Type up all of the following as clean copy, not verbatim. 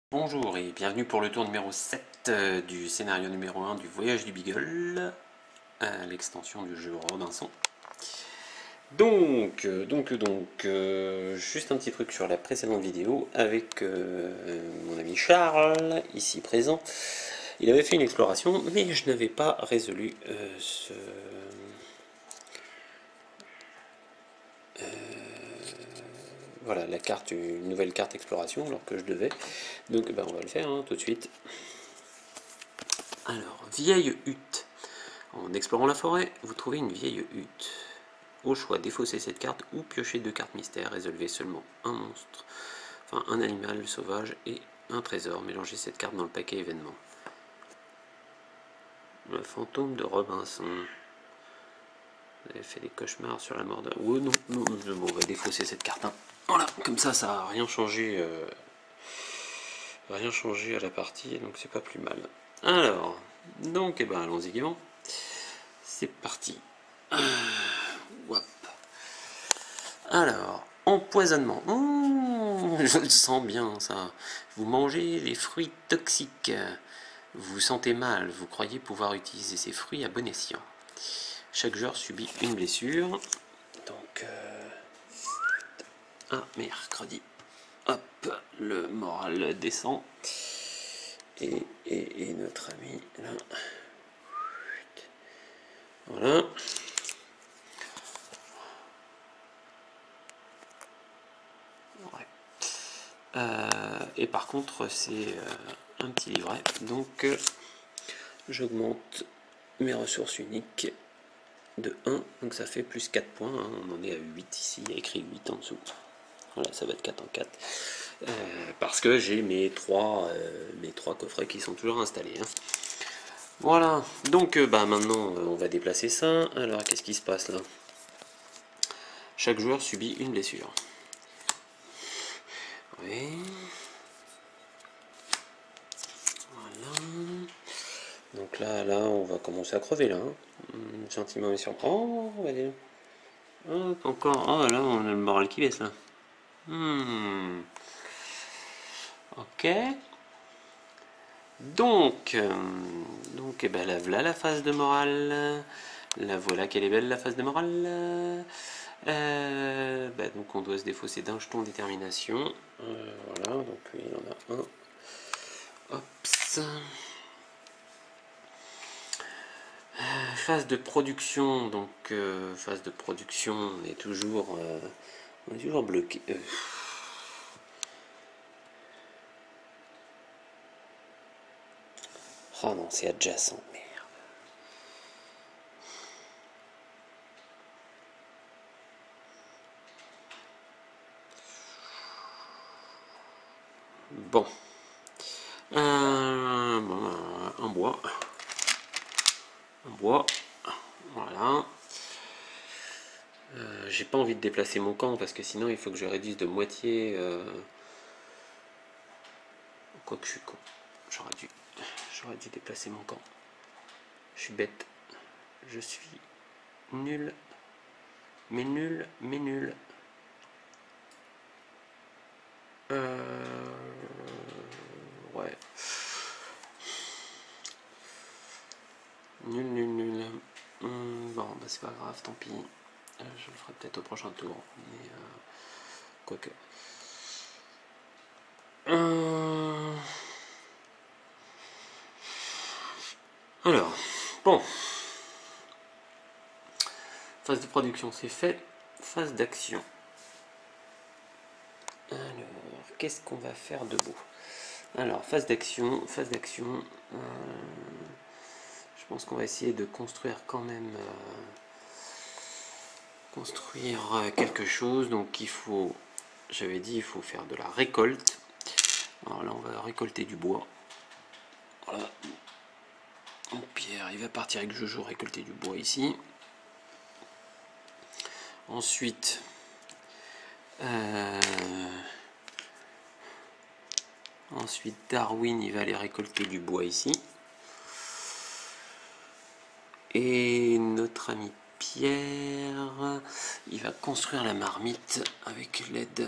Bonjour et bienvenue pour le tour numéro 7 du scénario numéro 1 du Voyage du Beagle, l'extension du jeu Robinson. Juste un petit truc sur la précédente vidéo avec mon ami Charles, ici présent. Il avait fait une exploration, mais je n'avais pas résolu voilà, la carte, une nouvelle carte exploration, alors que je devais. Donc on va le faire tout de suite. Alors, vieille hutte. En explorant la forêt, vous trouvez une vieille hutte. Au choix, défausser cette carte ou piocher 2 cartes mystères, résolvez seulement un monstre, enfin un animal sauvage et un trésor. Mélangez cette carte dans le paquet événement. Le fantôme de Robinson. Vous avez fait des cauchemars sur la mort de... Oh non, bon, on va défausser cette carte. Voilà, comme ça n'a rien changé, à la partie, donc c'est pas plus mal. Alors, donc, allons-y gaiement. C'est parti. Hop. Alors, empoisonnement. Je le sens bien, ça. Vous mangez les fruits toxiques. Vous vous sentez mal. Vous croyez pouvoir utiliser ces fruits à bon escient. Chaque joueur subit une blessure. Donc, mercredi. Hop, le moral descend. Et notre ami, là. Voilà. Et par contre, c'est un petit livret. Donc, j'augmente mes ressources uniques de 1. Donc, ça fait plus 4 points. On en est à 8 ici. Il y a écrit 8 en dessous. Voilà, ça va être 4 en 4. Parce que j'ai mes trois coffrets qui sont toujours installés. Voilà. Donc, maintenant, on va déplacer ça. Alors, qu'est-ce qui se passe là? Chaque joueur subit une blessure. Oui. Donc là, on va commencer à crever là. Gentiment mais sûrement. Oh, allez. Hop, encore. Oh là, on a le moral qui baisse là. Ok. Donc, la voilà la phase de morale. La voilà qu'elle est belle la phase de morale. Donc on doit se défausser d'un jeton détermination. Voilà, donc il y en a un. Hop. Phase de production, donc phase de production, on est toujours bloqué. Oh non, c'est adjacent, merde. Bon. Un bois. Un bois. Voilà. J'ai pas envie de déplacer mon camp parce que sinon il faut que je réduise de moitié. Quoi que je suis con. J'aurais dû déplacer mon camp. Je suis bête. Je suis nul. Mais nul. Ouais. Nul. Bon, c'est pas grave, tant pis. Je le ferai peut-être au prochain tour. Mais quoique. Alors, bon. Phase de production, c'est fait. Phase d'action. Alors, qu'est-ce qu'on va faire de beau? Alors, phase d'action. Je pense qu'on va essayer de construire quand même... quelque chose. Donc il faut... J'avais dit, il faut faire de la récolte. Alors là, on va récolter du bois. Voilà. Donc Pierre, il va partir avec Jojo récolter du bois ici. Ensuite... Ensuite, Darwin, il va aller récolter du bois ici. Et notre ami Pierre, il va construire la marmite avec l'aide.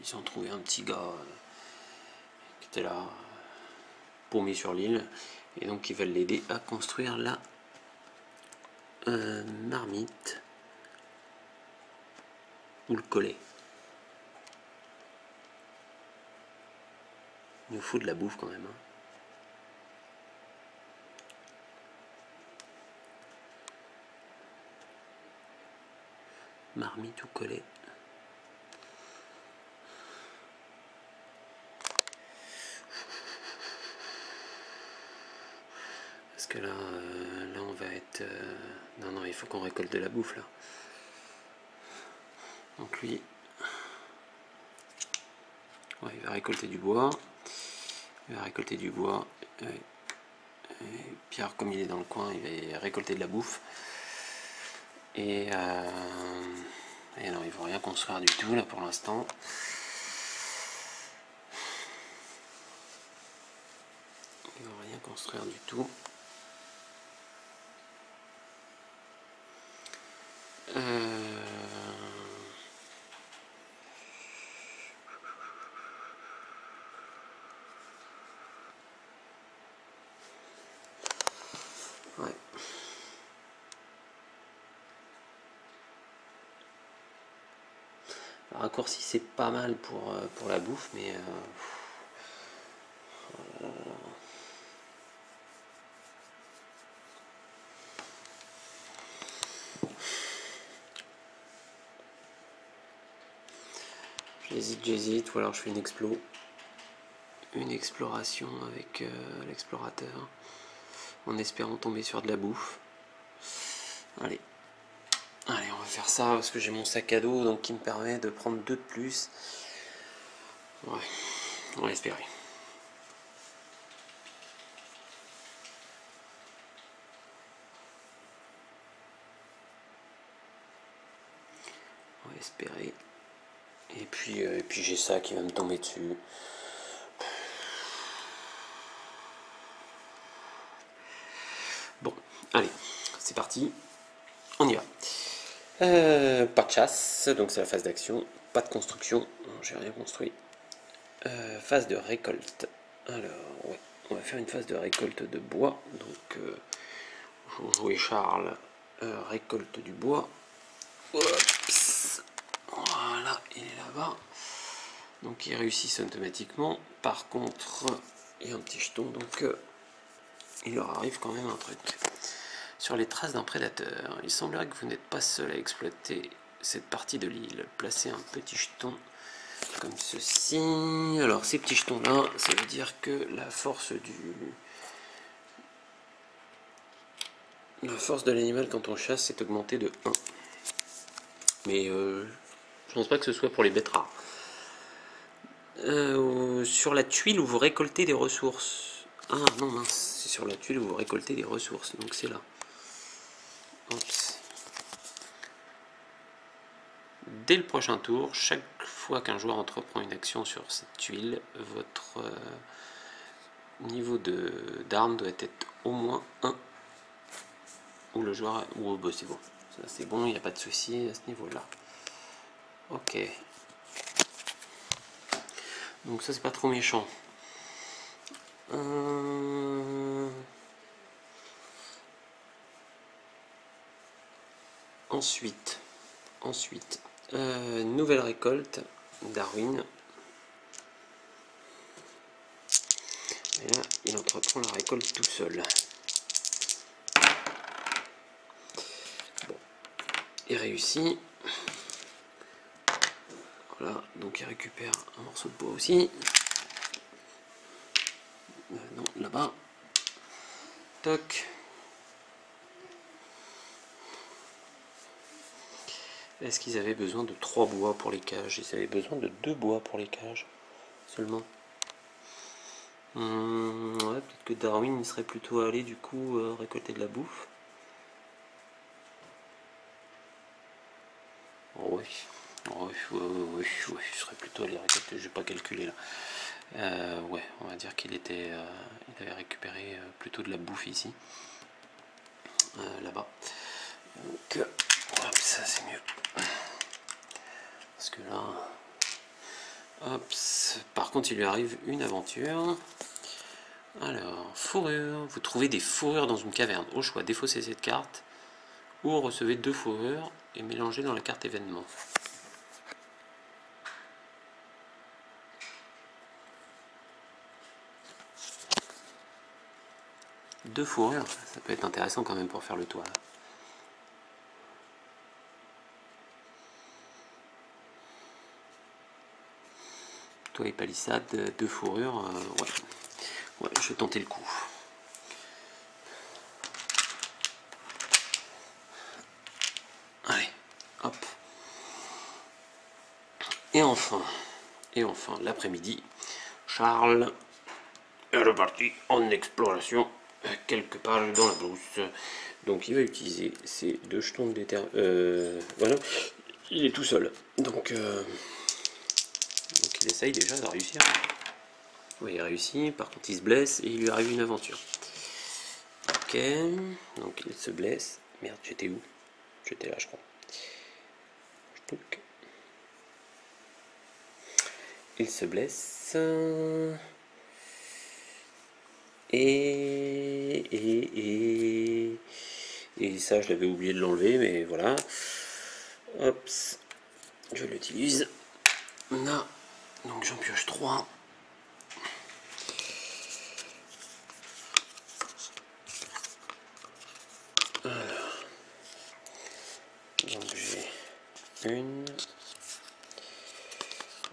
Ils ont trouvé un petit gars rester là, paumé sur l'île, et donc ils veulent l'aider à construire la marmite ou le collet. Il nous faut de la bouffe quand même. Hein. Marmite ou collet. Parce que là, là on va être... Non, non, il faut qu'on récolte de la bouffe là. Donc lui, ouais, il va récolter du bois. Il va récolter du bois. Et Pierre, comme il est dans le coin, il va récolter de la bouffe. Et non, ils vont rien construire du tout là pour l'instant. Ils vont rien construire du tout. Ouais. Le raccourci c'est pas mal pour la bouffe, mais j'hésite, ou alors je fais une exploration avec l'explorateur, en espérant tomber sur de la bouffe. Allez, on va faire ça parce que j'ai mon sac à dos donc qui me permet de prendre 2 de plus. Ouais, on va espérer. On va espérer. Et puis j'ai ça qui va me tomber dessus. Bon, allez, c'est parti. On y va. Pas de chasse, donc c'est la phase d'action. Pas de construction, j'ai rien construit. Phase de récolte. Alors, ouais, on va faire une phase de récolte de bois. Donc, pour jouer Charles, récolte du bois. Oups. Voilà, il est là-bas. Donc, ils réussissent automatiquement. Par contre, il y a un petit jeton, donc il leur arrive quand même un truc. Sur les traces d'un prédateur, il semblerait que vous n'êtes pas seul à exploiter cette partie de l'île. Placez un petit jeton comme ceci. Alors ces petits jetons là, ça veut dire que la force de l'animal quand on chasse est augmentée de 1. Mais je pense pas que ce soit pour les bêtes rares. Sur la tuile où vous récoltez des ressources. Ah non mince, c'est sur la tuile où vous récoltez des ressources, donc c'est là. Oups. Dès le prochain tour, chaque fois qu'un joueur entreprend une action sur cette tuile, votre niveau d'arme doit être au moins 1. Ou le joueur... Oh, bah c'est bon. Ça c'est bon, il n'y a pas de souci à ce niveau-là. Ok. Donc ça c'est pas trop méchant. Ensuite, nouvelle récolte, Darwin. Et là, il entreprend la récolte tout seul. Bon, il réussit. Voilà, donc il récupère un morceau de bois aussi. Non, là-bas. Toc. Est-ce qu'ils avaient besoin de 3 bois pour les cages? Ils avaient besoin de 2 bois pour les cages seulement. Ouais, peut-être que Darwin il serait plutôt allé du coup récolter de la bouffe. Oh, oui. Oui, je serais plutôt allé récolter, je vais pas calculer là. Ouais, on va dire qu'il il avait récupéré plutôt de la bouffe ici, là-bas. Donc, hop, ça c'est mieux. Parce que là, Hop. Par contre, il lui arrive une aventure. Alors, fourrure. Vous trouvez des fourrures dans une caverne. Au choix, défaussez cette carte. Ou recevez 2 fourrures et mélangez dans la carte événement. Deux fourrures, ça peut être intéressant quand même pour faire le toit. Toit et palissade, 2 fourrures, ouais, je vais tenter le coup. Allez, hop. Et enfin, l'après-midi, Charles est reparti en exploration quelque part dans la brousse. Donc il va utiliser ces 2 jetons de détermination. Voilà, il est tout seul. Donc il essaye déjà de réussir. Oui, il réussit, par contre il se blesse et il lui arrive une aventure. Ok, donc il se blesse. Merde, j'étais où? J'étais là, je crois. Il se blesse. Et ça, je l'avais oublié de l'enlever, mais voilà. Hop, je l'utilise. Là, donc j'en pioche 3. Alors, donc j'ai 1,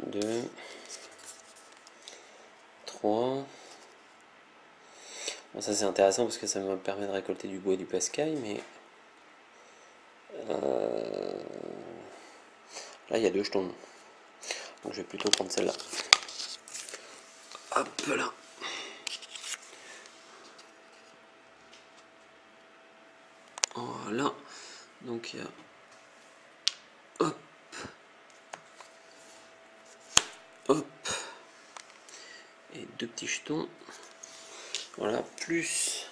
2, 3. Bon, ça c'est intéressant parce que ça me permet de récolter du bois et du pascaille, mais là il y a 2 jetons. Donc je vais plutôt prendre celle-là. Hop là. Voilà. Donc il y a hop. Hop. Et 2 petits jetons. Voilà, plus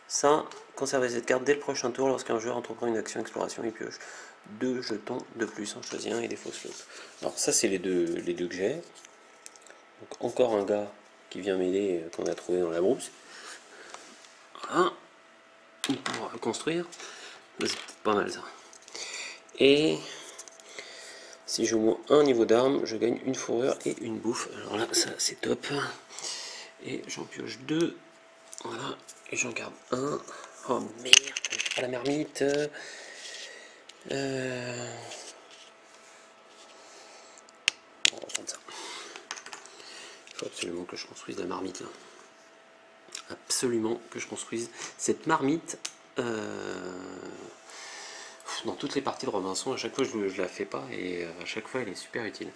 ça, conservez cette carte dès le prochain tour. Lorsqu'un joueur entreprend une action exploration, il pioche 2 jetons de plus, en choisit un et défausse l'autre. Alors ça c'est les deux que j'ai. Donc encore un gars qui vient m'aider qu'on a trouvé dans la brousse. Voilà, on pourra reconstruire. C'est pas mal ça. Et si j'ai au moins un niveau d'arme, je gagne une fourrure et une bouffe. Alors là, ça c'est top. Et j'en pioche 2. Voilà, et j'en garde un. Oh merde, j'ai pas la marmite. On va prendre ça. Il faut absolument que je construise la marmite là. Absolument que je construise cette marmite. Dans toutes les parties de Robinson, à chaque fois je la fais pas et à chaque fois elle est super utile.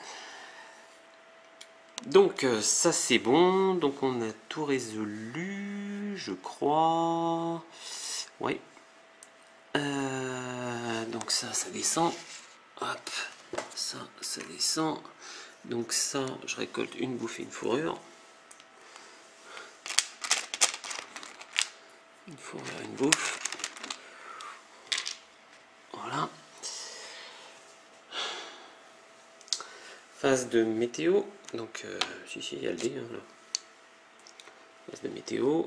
Donc ça c'est bon, donc on a tout résolu, je crois. Oui. Donc ça descend. Hop, ça descend. Donc ça, je récolte une bouffe et une fourrure. Une fourrure et une bouffe. Voilà. Phase de météo. Donc, si, il y a le dé. Hein, là. Phase de météo.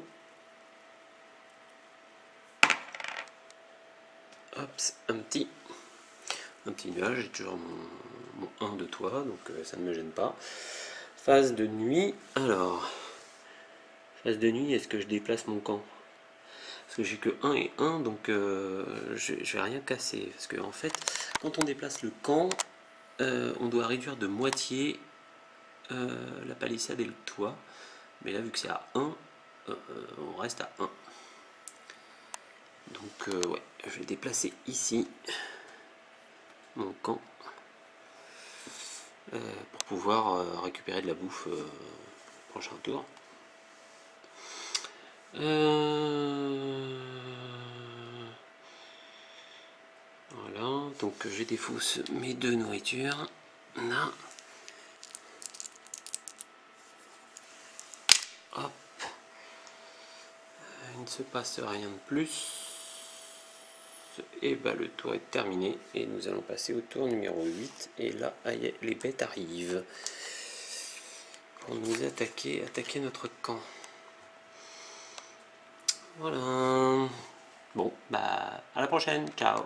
Hop, un petit nuage. J'ai toujours mon 1 de toit, donc ça ne me gêne pas. Phase de nuit. Alors, phase de nuit, est-ce que je déplace mon camp? Parce que j'ai que 1 et 1, donc je vais rien casser. Parce que en fait, quand on déplace le camp, on doit réduire de moitié la palissade et le toit. Mais là, vu que c'est à 1, on reste à 1. Donc ouais, je vais déplacer ici mon camp pour pouvoir récupérer de la bouffe prochain tour. Voilà, donc je défausse mes 2 nourritures. Là. Hop. Il ne se passe rien de plus. Et bah le tour est terminé. Et nous allons passer au tour numéro 8. Et là, les bêtes arrivent. pour nous attaquer notre camp. Voilà. Bon, bah à la prochaine, ciao.